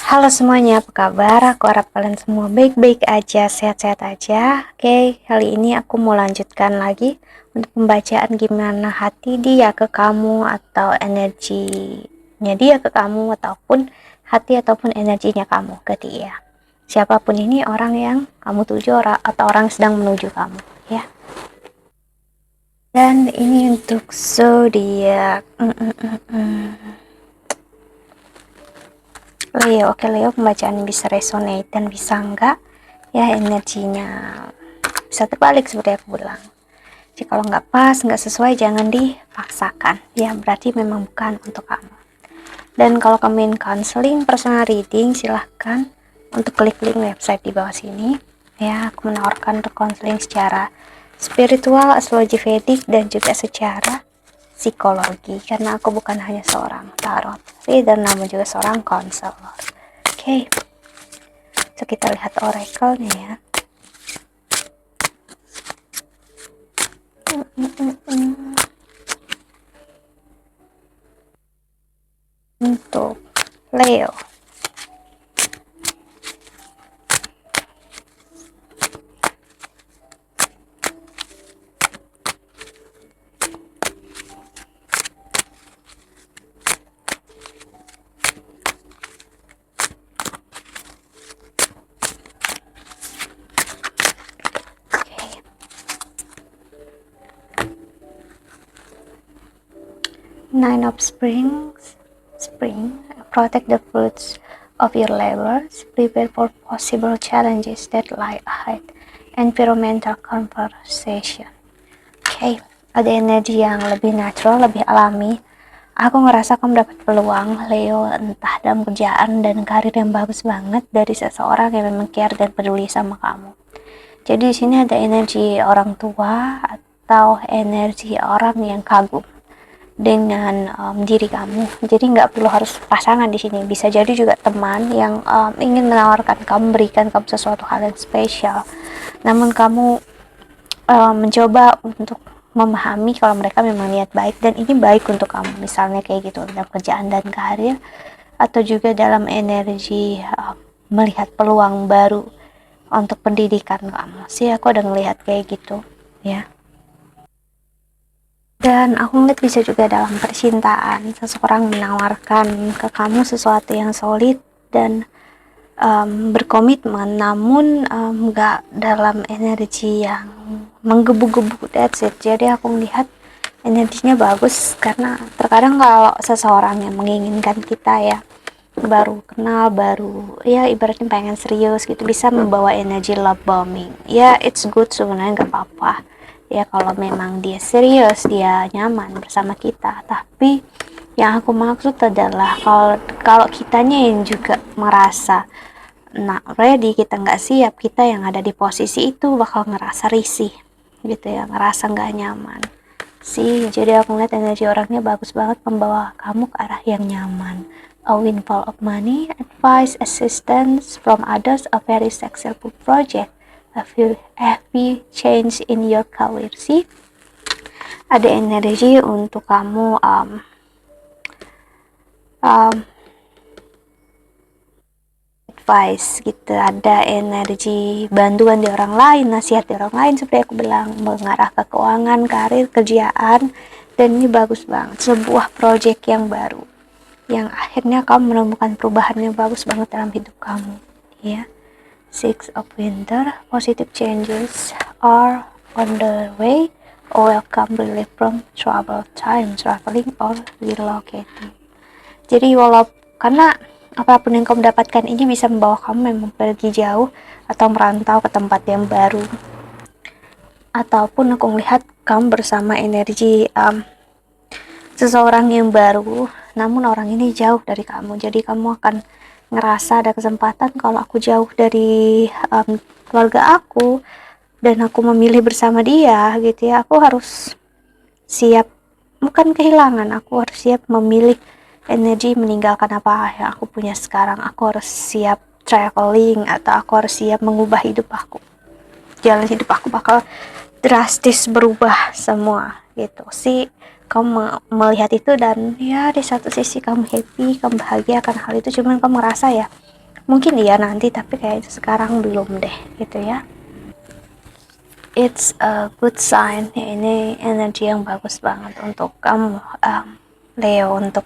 Halo semuanya, apa kabar? Aku harap kalian semua baik-baik aja, sehat-sehat aja. Oke, kali ini aku mau lanjutkan lagi untuk pembacaan gimana hati dia ke kamu atau energinya dia ke kamu ataupun hati ataupun energinya kamu ke dia. Siapapun ini orang yang kamu tuju atau orang yang sedang menuju kamu, ya. Dan ini untuk zodiak. Leo, oke Leo, pembacaan bisa resonate dan bisa enggak ya energinya bisa terbalik seperti aku bilang. Jadi kalau nggak pas, nggak sesuai, jangan dipaksakan. Ya berarti memang bukan untuk kamu. Dan kalau kamu ingin counseling, personal reading, silahkan untuk klik link website di bawah sini. Ya, aku menawarkan untuk counseling secara spiritual, astrologi Vedic, dan juga secara psikologi. Karena aku bukan hanya seorang tarot reader, namun juga seorang konselor. Oke, so kita lihat oracle-nya ya. Untuk Leo, Nine of Spring, protect the fruits of your labors, prepare for possible challenges that lie ahead, environmental conversation. Oke, ada energi yang lebih natural, lebih alami. Aku ngerasa kamu dapat peluang, Leo, entah dalam kerjaan dan karir yang bagus banget dari seseorang yang memang care dan peduli sama kamu. Jadi di sini ada energi orang tua atau energi orang yang kagum dengan diri kamu. Jadi nggak perlu harus pasangan di sini, bisa jadi juga teman yang ingin menawarkan kamu, berikan kamu sesuatu hal yang spesial. Namun kamu mencoba untuk memahami kalau mereka memang niat baik dan ini baik untuk kamu. Misalnya kayak gitu dalam kerjaan dan karir, atau juga dalam energi melihat peluang baru untuk pendidikan kamu. Sih aku udah ngelihat kayak gitu, ya. Dan aku ngeliat bisa juga dalam percintaan, seseorang menawarkan ke kamu sesuatu yang solid dan berkomitmen, namun nggak dalam energi yang menggebu-gebu, that's it. Jadi aku melihat energinya bagus, karena terkadang kalau seseorang yang menginginkan kita ya, baru kenal, baru ya ibaratnya pengen serius gitu, bisa membawa energi love bombing. Ya it's good sebenarnya, nggak apa-apa ya kalau memang dia serius, dia nyaman bersama kita. Tapi yang aku maksud adalah kalau kitanya yang juga merasa ready, kita nggak siap, kita yang ada di posisi itu bakal ngerasa risih gitu ya, ngerasa nggak nyaman sih. Jadi aku ngeliat energi orangnya bagus banget, membawa kamu ke arah yang nyaman. A windfall of money, advice, assistance from others, a very successful project, a happy change in your career. Sih ada energi untuk kamu advice gitu, ada energi bantuan di orang lain, nasihat di orang lain, seperti aku bilang, mengarah ke keuangan, karir, kerjaan. Dan ini bagus banget, sebuah project yang baru yang akhirnya kamu menemukan perubahan yang bagus banget dalam hidup kamu, ya. Six of Winter, positive changes are on the way, or welcome relief from trouble time, traveling or relocating. Jadi karena apapun yang kamu dapatkan ini bisa membawa kamu memang pergi jauh atau merantau ke tempat yang baru, ataupun aku melihat kamu bersama energi seseorang yang baru, namun orang ini jauh dari kamu. Jadi kamu akan ngerasa ada kesempatan, kalau aku jauh dari keluarga aku dan aku memilih bersama dia gitu ya, aku harus siap, bukan kehilangan, aku harus siap memilih energi meninggalkan apa yang aku punya sekarang. Aku harus siap traveling, atau aku harus siap mengubah hidup aku. Jalan hidup aku bakal drastis berubah semua gitu sih. Kamu melihat itu, dan ya di satu sisi kamu happy, kamu bahagia akan hal itu, cuman kamu ngerasa ya Mungkin iya nanti, tapi kayaknya sekarang belum deh gitu ya. It's a good sign. Ini energi yang bagus banget untuk kamu, Leo, untuk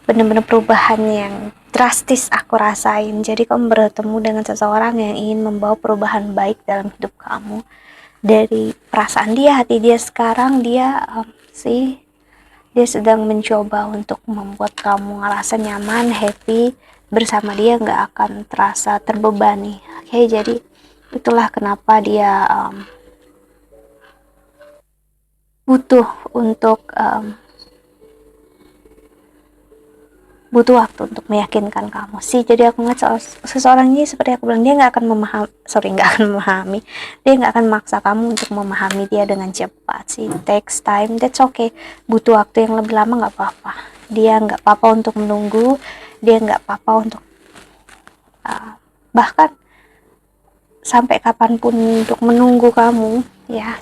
benar-benar perubahan yang drastis aku rasain. Jadi kamu bertemu dengan seseorang yang ingin membawa perubahan baik dalam hidup kamu. Dari perasaan dia, hati dia sekarang, dia dia sedang mencoba untuk membuat kamu ngerasa nyaman, happy bersama dia, nggak akan terasa terbebani. Oke, jadi itulah kenapa dia butuh untuk butuh waktu untuk meyakinkan kamu sih. Jadi aku ngeliat seseorang ini, seperti aku bilang, dia nggak akan memahami, dia nggak akan memaksa kamu untuk memahami dia dengan cepat sih. Takes time, that's okay. Butuh waktu yang lebih lama nggak apa-apa. Dia nggak apa-apa untuk menunggu, dia nggak apa-apa untuk bahkan sampai kapanpun untuk menunggu kamu ya,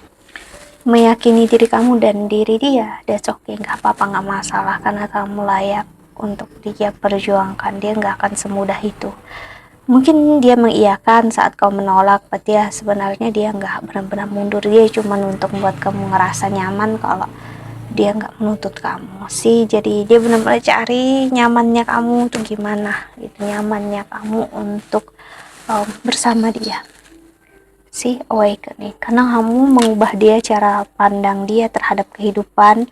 meyakini diri kamu dan diri dia. That's okay, nggak apa-apa, nggak masalah, karena kamu layak untuk dia perjuangkan. Dia nggak akan semudah itu. Mungkin dia mengiyakan saat kau menolak, berarti ya sebenarnya dia nggak benar-benar mundur. Dia cuma untuk membuat kamu ngerasa nyaman kalau dia nggak menuntut kamu sih. Jadi dia benar-benar cari nyamannya kamu tuh gimana gitu, nyamannya kamu untuk bersama dia sih. Awakening, karena kamu mengubah dia, cara pandang dia terhadap kehidupan,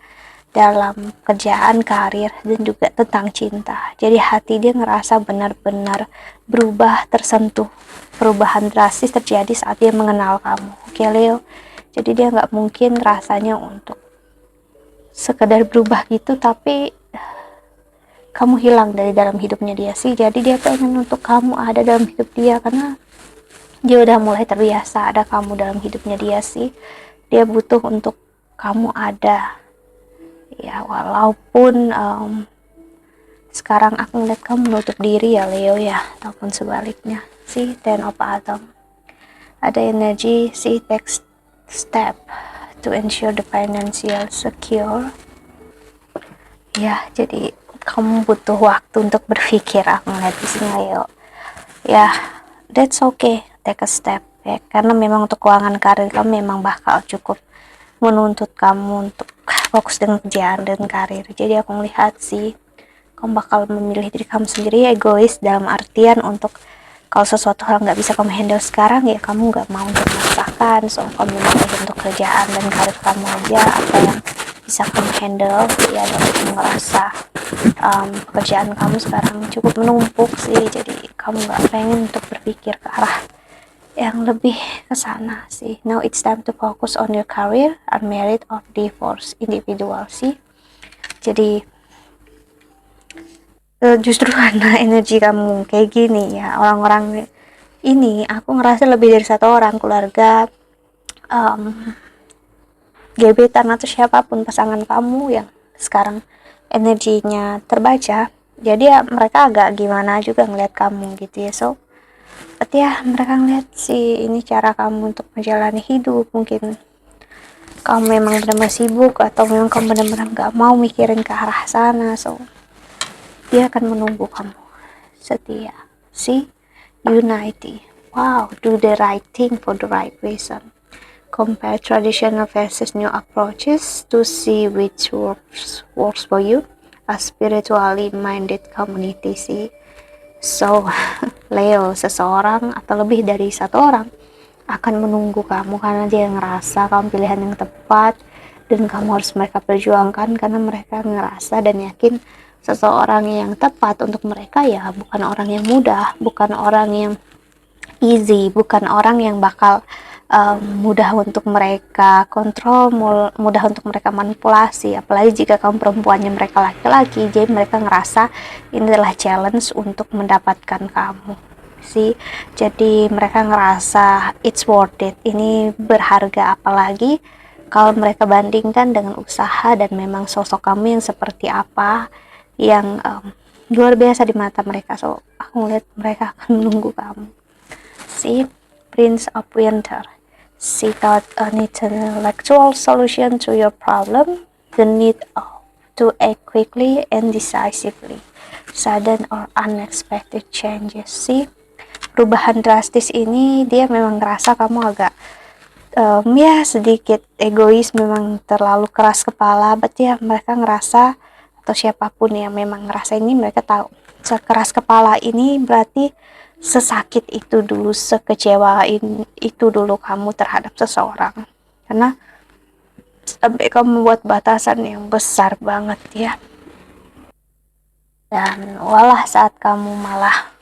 dalam kerjaan, karir, dan juga tentang cinta. Jadi hati dia ngerasa benar-benar berubah, tersentuh. Perubahan drastis terjadi saat dia mengenal kamu. Oke Leo, jadi dia nggak mungkin rasanya untuk sekedar berubah gitu tapi kamu hilang dari dalam hidupnya dia sih. Jadi dia pengen untuk kamu ada dalam hidup dia, karena dia udah mulai terbiasa ada kamu dalam hidupnya dia sih. Dia butuh untuk kamu ada ya, walaupun sekarang aku ngeliat kamu menutup diri ya Leo ya, ataupun sebaliknya sih. Ten of Atom, ada energi si take step to ensure the financial secure ya. Jadi kamu butuh waktu untuk berpikir, aku ngeliat di sini Leo ya. That's okay, take a step ya, karena memang untuk keuangan karir kamu memang bakal cukup menuntut kamu untuk fokus dengan kerjaan dan karir. Jadi aku melihat sih kamu bakal memilih diri kamu sendiri, egois dalam artian untuk kalau sesuatu hal nggak bisa kamu handle sekarang ya kamu nggak mau untuk memaksakan. So kamu memilih untuk kerjaan dan karir kamu aja, apa yang bisa kamu handle ya. Dan kamu ngerasa pekerjaan kamu sekarang cukup menumpuk sih, jadi kamu nggak pengen untuk berpikir ke arah yang lebih ke sana sih. Now it's time to focus on your career, unmarried or divorced individual sih. Jadi justru karena energi kamu kayak gini ya, orang-orang ini aku ngerasa lebih dari satu orang, keluarga, gebetan, atau siapapun pasangan kamu yang sekarang energinya terbaca. Jadi ya mereka agak gimana juga ngeliat kamu gitu ya. So berarti ya mereka ngeliat sih ini cara kamu untuk menjalani hidup. Mungkin kamu memang benar-benar sibuk, atau memang kamu benar-benar gak mau mikirin ke arah sana. So dia akan menunggu kamu setia sih. Unity, wow, do the right thing for the right reason. Compare traditional versus new approaches to see which works for you. A spiritually minded community sih. So Leo, seseorang atau lebih dari satu orang akan menunggu kamu karena dia ngerasa kamu pilihan yang tepat, dan kamu harus mereka perjuangkan karena mereka ngerasa dan yakin seseorang yang tepat untuk mereka ya bukan orang yang mudah, bukan orang yang easy, bukan orang yang bakal mudah untuk mereka kontrol, mudah untuk mereka manipulasi. Apalagi jika kamu perempuannya, mereka laki-laki, jadi mereka ngerasa ini adalah challenge untuk mendapatkan kamu sih. Jadi mereka ngerasa it's worth it, ini berharga. Apalagi kalau mereka bandingkan dengan usaha dan memang sosok kamu yang seperti apa, yang luar biasa di mata mereka. So aku ngeliat mereka akan menunggu kamu sih. Prince of Winter, seek out an intellectual solution to your problem, the need to act quickly and decisively, sudden or unexpected changes sih. perubahan drastis ini dia memang ngerasa kamu agak ya sedikit egois, memang terlalu keras kepala, but ya mereka ngerasa, atau siapapun yang memang ngerasa ini, mereka tahu sekeras kepala ini berarti sesakit itu dulu, sekecewain itu dulu kamu terhadap seseorang, karena sampai kamu membuat batasan yang besar banget ya. Dan walah saat kamu malah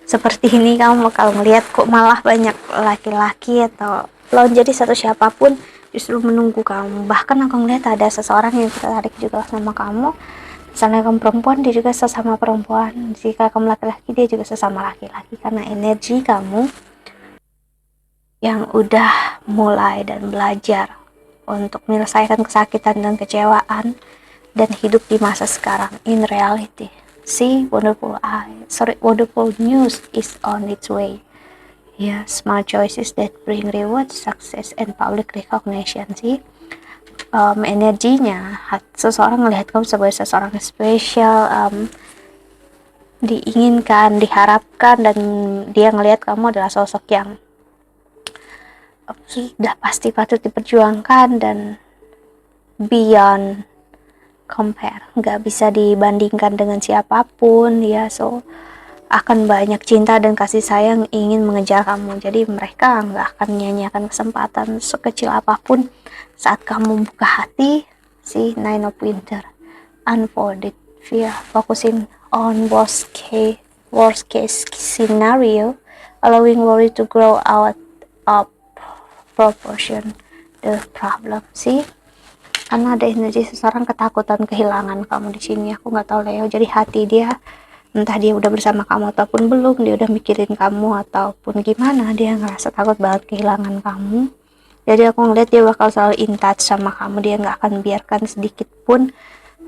seperti ini, kamu bakal melihat kok malah banyak laki-laki atau lawan jadi satu siapapun justru menunggu kamu. Bahkan aku ngeliat ada seseorang yang tertarik juga sama kamu. Misalnya kamu perempuan, dia juga sesama perempuan. Jika kamu laki-laki, dia juga sesama laki-laki. Karena energi kamu yang udah mulai dan belajar untuk menyelesaikan kesakitan dan kecewaan dan hidup di masa sekarang in reality. See, wonderful news is on its way. Yeah, smart choices that bring reward, success, and public recognition. See, energinya seseorang melihat kamu sebagai seseorang spesial, diinginkan, diharapkan, dan dia ngelihat kamu adalah sosok yang sudah pasti patut diperjuangkan dan beyond compare, nggak bisa dibandingkan dengan siapapun ya. So akan banyak cinta dan kasih sayang ingin mengejar kamu, jadi mereka nggak akan nyanyiakan kesempatan sekecil apapun saat kamu buka hati. Si Nine of Winter, unfolded fear, focusing on worst case scenario, allowing worry to grow out of proportion the problem. See, karena ada energi seseorang ketakutan kehilangan kamu di sini. Aku nggak tahu Leo, jadi hati dia, entah dia udah bersama kamu ataupun belum, dia udah mikirin kamu ataupun gimana, dia ngerasa takut banget kehilangan kamu. Jadi aku ngeliat dia bakal selalu in touch sama kamu, dia nggak akan biarkan sedikit pun,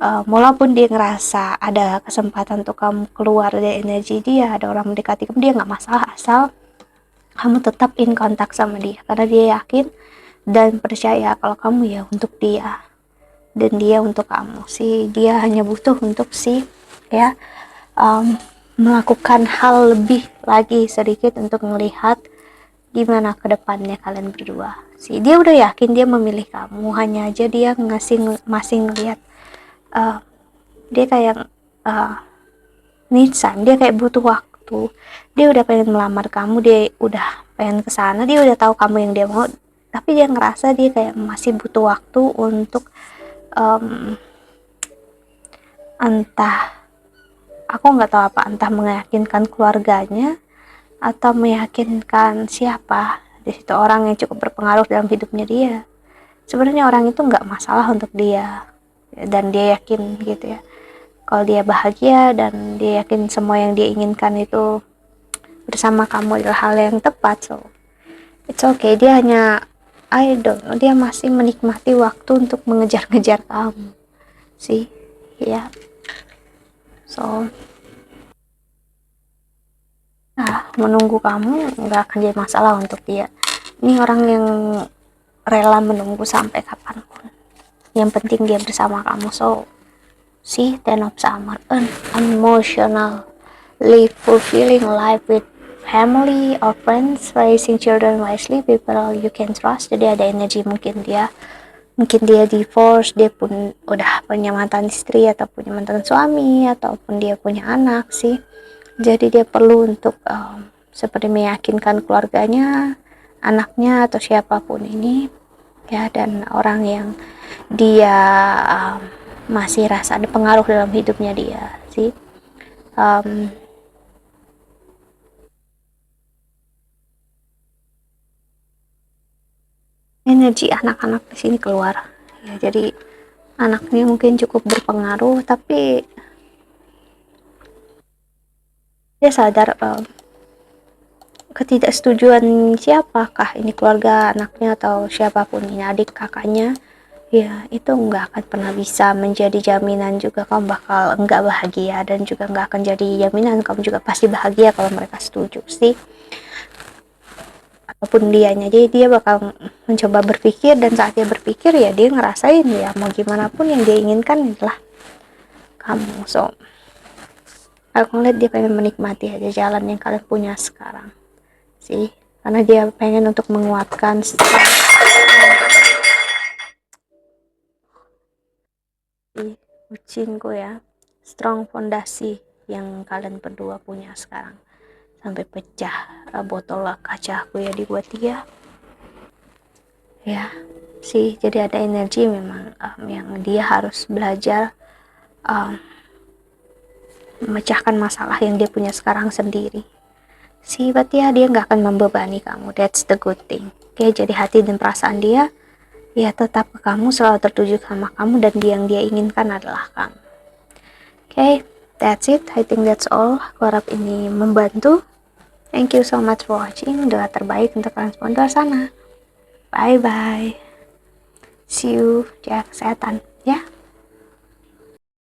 walaupun dia ngerasa ada kesempatan untuk kamu keluar dari energi dia, ada orang mendekati kamu, dia nggak masalah asal kamu tetap in kontak sama dia, karena dia yakin dan percaya kalau kamu ya untuk dia dan dia untuk kamu. Sih dia hanya butuh untuk ya melakukan hal lebih lagi sedikit untuk melihat gimana kedepannya kalian berdua. Sih dia udah yakin dia memilih kamu, hanya aja dia masih ngelihat dia kayak need time, dia kayak butuh waktu. Dia udah pengen melamar kamu, dia udah pengen kesana, dia udah tahu kamu yang dia mau, tapi dia ngerasa dia kayak masih butuh waktu untuk entah, aku nggak tahu apa, entah meyakinkan keluarganya atau meyakinkan siapa di situ, orang yang cukup berpengaruh dalam hidupnya dia. Sebenarnya orang itu nggak masalah untuk dia, dan dia yakin gitu ya, kalau dia bahagia dan dia yakin semua yang dia inginkan itu bersama kamu adalah hal yang tepat. So it's okay, dia hanya, I don't know, dia masih menikmati waktu untuk mengejar-ngejar kamu sih ya. So menunggu kamu nggak akan jadi masalah untuk dia. Ini orang yang rela menunggu sampai kapanpun, yang penting dia bersama kamu. So see, Ten of Summer, an emotionally fulfilling life with family or friends, raising children wisely, people you can trust. Jadi ada energi mungkin dia divorce, dia pun udah punya mantan istri atau punya mantan suami ataupun dia punya anak sih. Jadi dia perlu untuk seperti meyakinkan keluarganya, anaknya atau siapapun ini ya, dan orang yang dia masih rasa ada pengaruh dalam hidupnya dia sih. Energi anak-anak di sini keluar ya, jadi anaknya mungkin cukup berpengaruh, tapi dia sadar ketidaksetujuan siapakah ini, keluarga anaknya atau siapapun ini, adik kakaknya ya, itu nggak akan pernah bisa menjadi jaminan juga kamu bakal nggak bahagia, dan juga nggak akan jadi jaminan kamu juga pasti bahagia kalau mereka setuju sih, ataupun dianya. Jadi dia bakal mencoba berpikir, dan saat dia berpikir ya dia ngerasain ya mau gimana pun yang dia inginkan adalah kamu. So aku ngeliat dia pengen menikmati aja jalan yang kalian punya sekarang. sih, karena dia pengen untuk menguatkan kucingku ya, strong fondasi yang kalian berdua punya sekarang, sampai pecah botol kaca aku ya dibuat dia ya sih. Jadi ada energi memang yang dia harus belajar memecahkan masalah yang dia punya sekarang sendiri sih. Berarti ya dia nggak akan membebani kamu, that's the good thing. Oke, jadi hati dan perasaan dia ya tetap ke kamu, selalu tertuju sama kamu, dan yang dia inginkan adalah kamu. Oke, that's it. I think that's all. Aku harap ini membantu. Thank you so much for watching. Doa terbaik untuk kalian semua di luar sana. Bye bye. See you. Jaga kesehatan ya.